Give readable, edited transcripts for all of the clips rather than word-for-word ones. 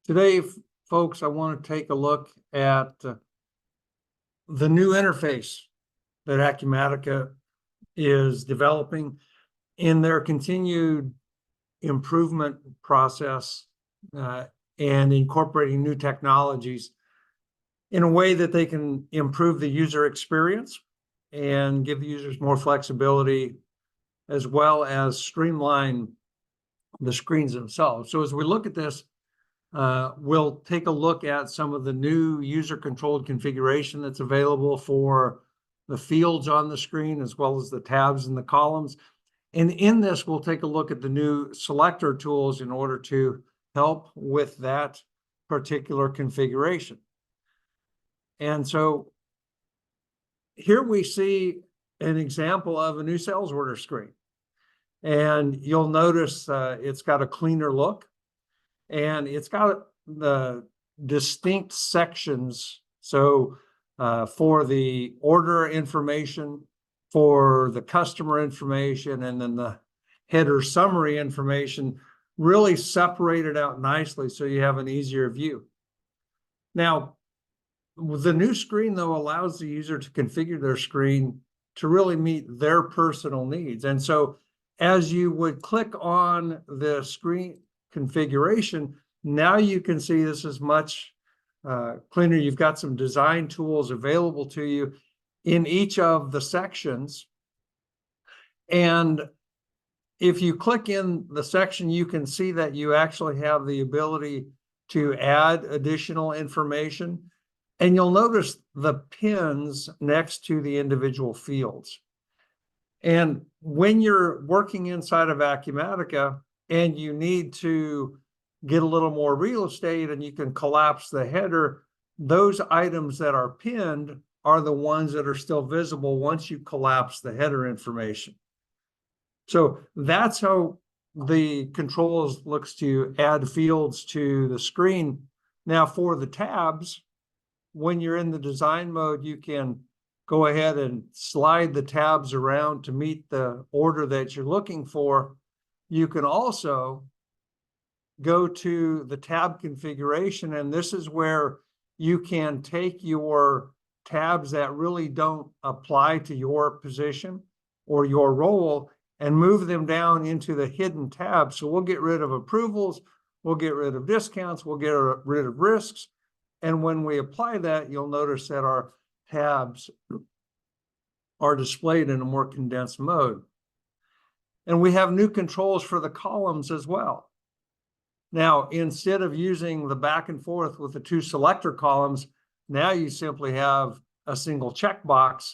Today, folks, I want to take a look at the new interface that Acumatica is developing in their continued improvement process and incorporating new technologies in a way that they can improve the user experience and give the users more flexibility, as well as streamline the screens themselves. So as we look at this, we'll take a look at some of the new user-controlled configuration that's available for the fields on the screen, as well as the tabs and the columns. And in this, we'll take a look at the new selector tools in order to help with that particular configuration. And so here we see an example of a new sales order screen. And you'll notice it's got a cleaner look. And it's got the distinct sections. So for the order information, for the customer information, and then the header summary information, really separated out nicely so you have an easier view. Now, the new screen, though, allows the user to configure their screen to really meet their personal needs. And so as you would click on the screen configuration, now you can see this is much cleaner. You've got some design tools available to you in each of the sections. And if you click in the section, you can see that you actually have the ability to add additional information. And you'll notice the pins next to the individual fields. And when you're working inside of Acumatica, and you need to get a little more real estate and you can collapse the header, those items that are pinned are the ones that are still visible once you collapse the header information. So that's how the controls looks to add fields to the screen. Now for the tabs, when you're in the design mode, you can go ahead and slide the tabs around to meet the order that you're looking for. You can also go to the tab configuration, and this is where you can take your tabs that really don't apply to your position or your role and move them down into the hidden tabs. So we'll get rid of approvals, we'll get rid of discounts, we'll get rid of risks. And when we apply that, you'll notice that our tabs are displayed in a more condensed mode. And we have new controls for the columns as well. Now, instead of using the back and forth with the two selector columns, now you simply have a single checkbox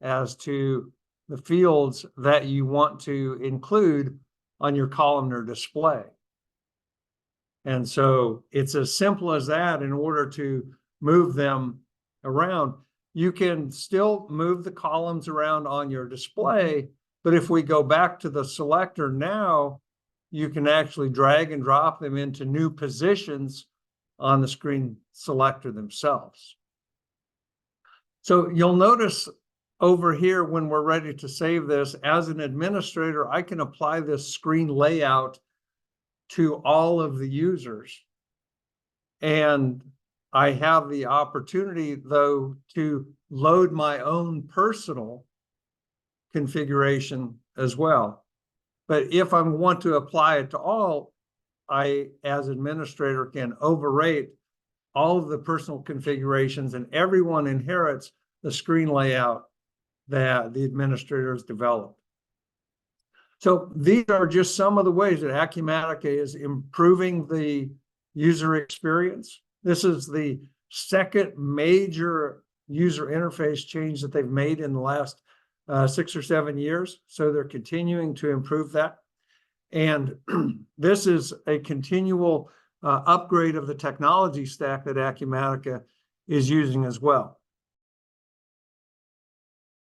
as to the fields that you want to include on your columnar display. And so it's as simple as that. In order to move them around, you can still move the columns around on your display. But if we go back to the selector now, you can actually drag and drop them into new positions on the screen selector themselves. So you'll notice over here when we're ready to save this, as an administrator, I can apply this screen layout to all of the users. And I have the opportunity, though, to load my own personal configuration as well. But if I want to apply it to all, I, as administrator, can overrate all of the personal configurations, and everyone inherits the screen layout that the administrator has developed. So these are just some of the ways that Acumatica is improving the user experience. This is the second major user interface change that they've made in the last 6 or 7 years. So they're continuing to improve that. And this is a continual upgrade of the technology stack that Acumatica is using as well.